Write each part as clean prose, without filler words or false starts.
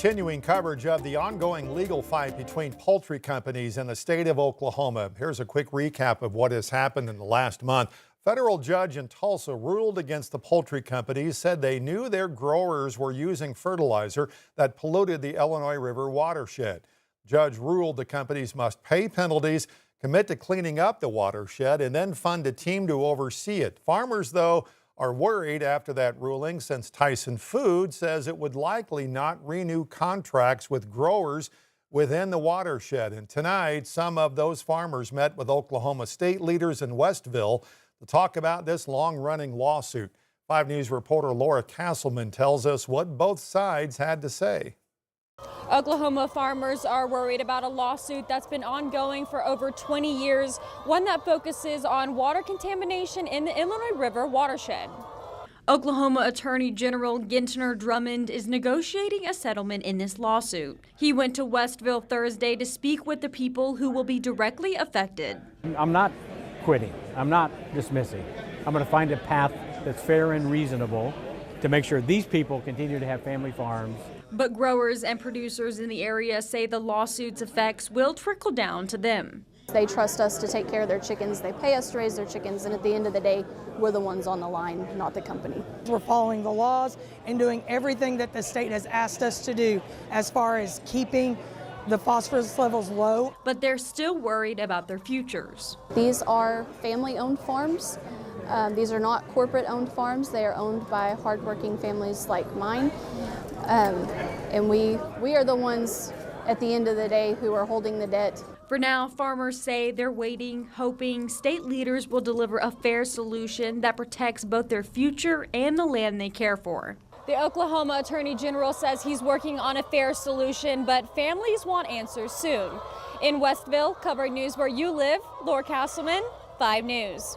Continuing coverage of the ongoing legal fight between poultry companies in the state of Oklahoma. Here's a quick recap of what has happened in the last month. Federal judge in Tulsa ruled against the poultry companies, said they knew their growers were using fertilizer that polluted the Illinois River watershed. Judge ruled the companies must pay penalties, commit to cleaning up the watershed, and then fund a team to oversee it. Farmers, though, are worried after that ruling, since Tyson Foods says it would likely not renew contracts with growers within the watershed. And tonight, some of those farmers met with Oklahoma state leaders in Westville to talk about this long-running lawsuit. 5 News reporter Laura Castleman tells us what both sides had to say. Oklahoma farmers are worried about a lawsuit that's been ongoing for over 20 years, one that focuses on water contamination in the Illinois River watershed. Oklahoma Attorney General Gentner Drummond is negotiating a settlement in this lawsuit. He went to Westville Thursday to speak with the people who will be directly affected. I'm not quitting. I'm not dismissing. I'm going to find a path that's fair and reasonable to make sure these people continue to have family farms. But growers and producers in the area say the lawsuit's effects will trickle down to them. They trust us to take care of their chickens. They pay us to raise their chickens, and at the end of the day, we're the ones on the line, not the company. We're following the laws and doing everything that the state has asked us to do as far as keeping the phosphorus levels low. But they're still worried about their futures. These are family-owned farms. These are not corporate-owned farms. They are owned by hardworking families like mine. And we are the ones at the end of the day who are holding the debt. For now, farmers say they're waiting, hoping state leaders will deliver a fair solution that protects both their future and the land they care for. The Oklahoma Attorney General says he's working on a fair solution, but families want answers soon. In Westville, covering news where you live, Laura Castleman, 5 News.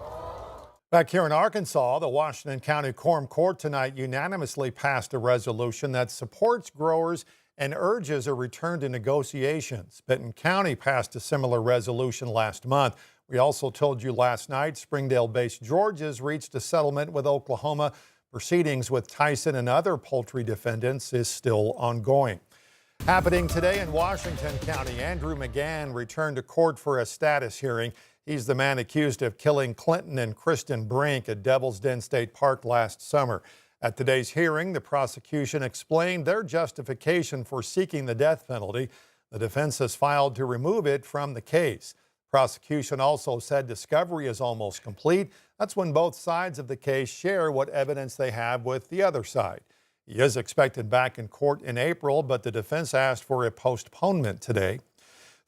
Back here in Arkansas, the Washington County Quorum Court tonight unanimously passed a resolution that supports growers and urges a return to negotiations. Benton County passed a similar resolution last month. We also told you last night Springdale-based Georgia's reached a settlement with Oklahoma. Proceedings with Tyson and other poultry defendants is still ongoing. Happening today in Washington County, Andrew McGann returned to court for a status hearing. He's the man accused of killing Clinton and Kristen Brink at Devil's Den State Park last summer. At today's hearing, the prosecution explained their justification for seeking the death penalty. The defense has filed to remove it from the case. Prosecution also said discovery is almost complete. That's when both sides of the case share what evidence they have with the other side. He is expected back in court in April, but the defense asked for a postponement today.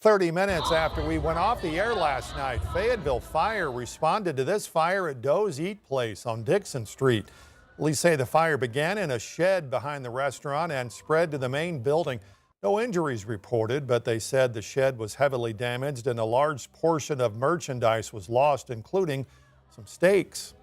30 minutes after we went off the air last night, Fayetteville Fire responded to this fire at Doe's Eat Place on Dixon Street. Police say the fire began in a shed behind the restaurant and spread to the main building. No injuries reported, but they said the shed was heavily damaged and a large portion of merchandise was lost, including some steaks.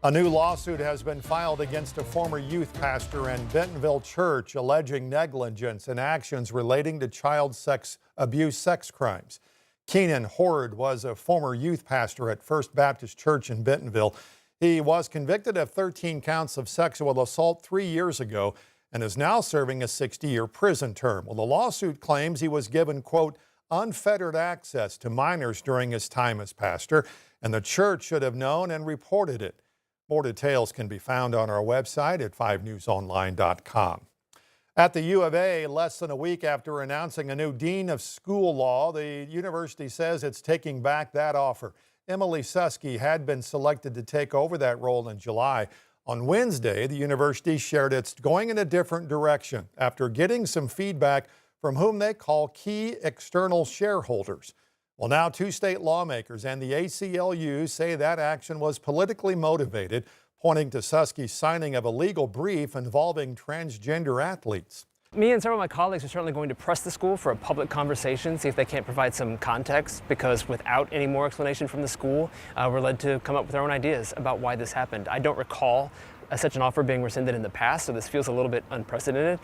A new lawsuit has been filed against a former youth pastor and Bentonville Church, alleging negligence and actions relating to child sex abuse sex crimes. Keenan Hord was a former youth pastor at First Baptist Church in Bentonville. He was convicted of 13 counts of sexual assault 3 years ago and is now serving a 60-year prison term. Well, the lawsuit claims he was given, quote, unfettered access to minors during his time as pastor, and the church should have known and reported it. More details can be found on our website at 5newsonline.com. At the U of A, less than a week after announcing a new dean of school law, the university says it's taking back that offer. Emily Susky had been selected to take over that role in July. On Wednesday, the university shared it's going in a different direction after getting some feedback from whom they call key external shareholders. Well, now 2 state lawmakers and the ACLU say that action was politically motivated, pointing to Susky's signing of a legal brief involving transgender athletes. Me and several of my colleagues are certainly going to press the school for a public conversation, see if they can't provide some context, because without any more explanation from the school, we're led to come up with our own ideas about why this happened. I don't recall such an offer being rescinded in the past, so this feels a little bit unprecedented.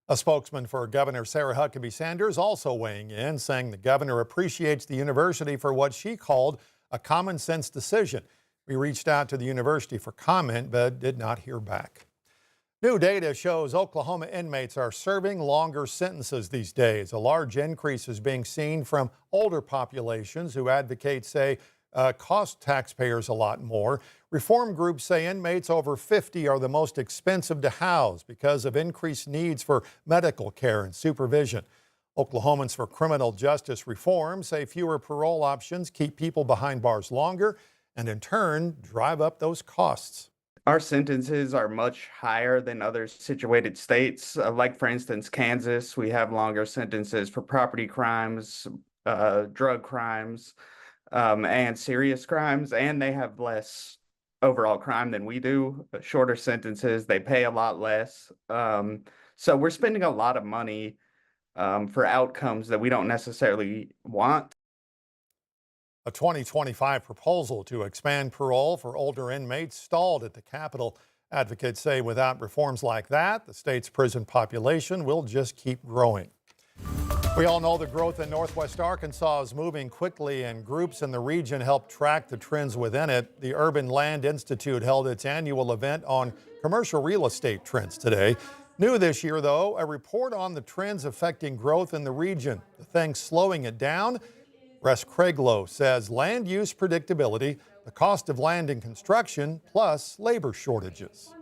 A spokesman for Governor Sarah Huckabee Sanders also weighing in, saying the governor appreciates the university for what she called a common sense decision. We reached out to the university for comment, but did not hear back. New data shows Oklahoma inmates are serving longer sentences these days. A large increase is being seen from older populations who advocates say cost taxpayers a lot more. Reform groups say inmates over 50 are the most expensive to house because of increased needs for medical care and supervision. Oklahomans for Criminal Justice Reform say fewer parole options keep people behind bars longer and in turn drive up those costs. Our sentences are much higher than other situated states. Like, for instance, Kansas, we have longer sentences for property crimes, drug crimes, and serious crimes, and they have less overall crime than we do. Shorter sentences, they pay a lot less. So we're spending a lot of money for outcomes that we don't necessarily want. A 2025 proposal to expand parole for older inmates stalled at the Capitol. Advocates say without reforms like that, the state's prison population will just keep growing. We all know the growth in Northwest Arkansas is moving quickly, and groups in the region help track the trends within it. The Urban Land Institute held its annual event on commercial real estate trends today. New this year, though, a report on the trends affecting growth in the region. The thing slowing it down? Russ Craiglow says land use predictability, the cost of land and construction, plus labor shortages.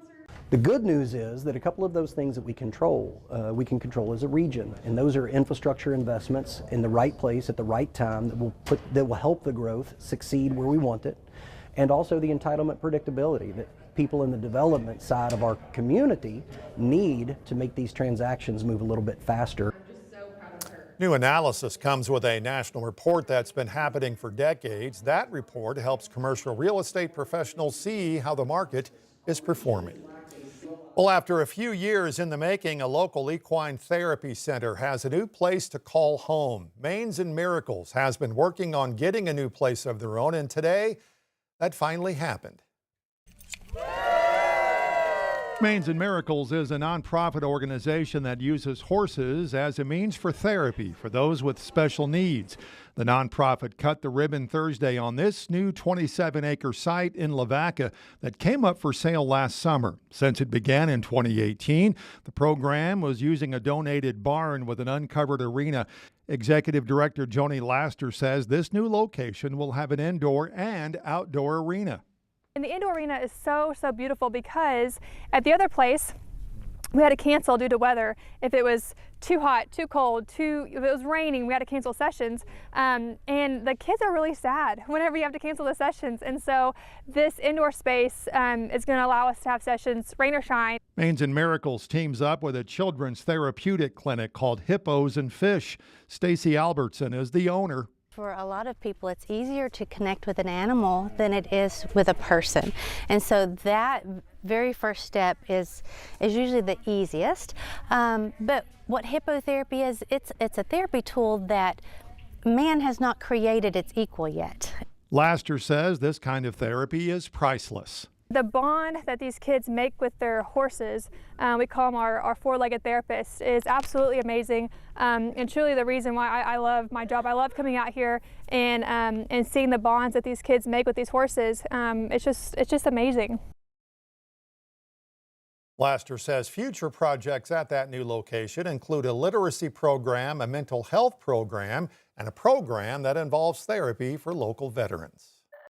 The good news is that a couple of those things that we can control as a region, and those are infrastructure investments in the right place at the right time that will help the growth succeed where we want it, and also the entitlement predictability that people in the development side of our community need to make these transactions move a little bit faster. New analysis comes with a national report that's been happening for decades. That report helps commercial real estate professionals see how the market is performing. Well, after a few years in the making, a local equine therapy center has a new place to call home. Mains and Miracles has been working on getting a new place of their own, and today that finally happened. Mains and Miracles is a nonprofit organization that uses horses as a means for therapy for those with special needs. The nonprofit cut the ribbon Thursday on this new 27-acre site in Lavaca that came up for sale last summer. Since it began in 2018, the program was using a donated barn with an uncovered arena. Executive Director Joni Laster says this new location will have an indoor and outdoor arena. And the indoor arena is so beautiful because at the other place we had to cancel due to weather. If it was too hot, too cold, if it was raining, we had to cancel sessions. And the kids are really sad whenever you have to cancel the sessions. And so this indoor space is going to allow us to have sessions, rain or shine. Mains and Miracles teams up with a children's therapeutic clinic called Hippos and Fish. Stacy Albertson is the owner. For a lot of people, it's easier to connect with an animal than it is with a person. And so that very first step is usually the easiest. But what hippotherapy is, it's a therapy tool that man has not created its equal yet. Laster says this kind of therapy is priceless. The bond that these kids make with their horses, we call them our four-legged therapists, is absolutely amazing, and truly the reason why I love my job. I love coming out here and seeing the bonds that these kids make with these horses. It's just amazing. Laster says future projects at that new location include a literacy program, a mental health program, and a program that involves therapy for local veterans.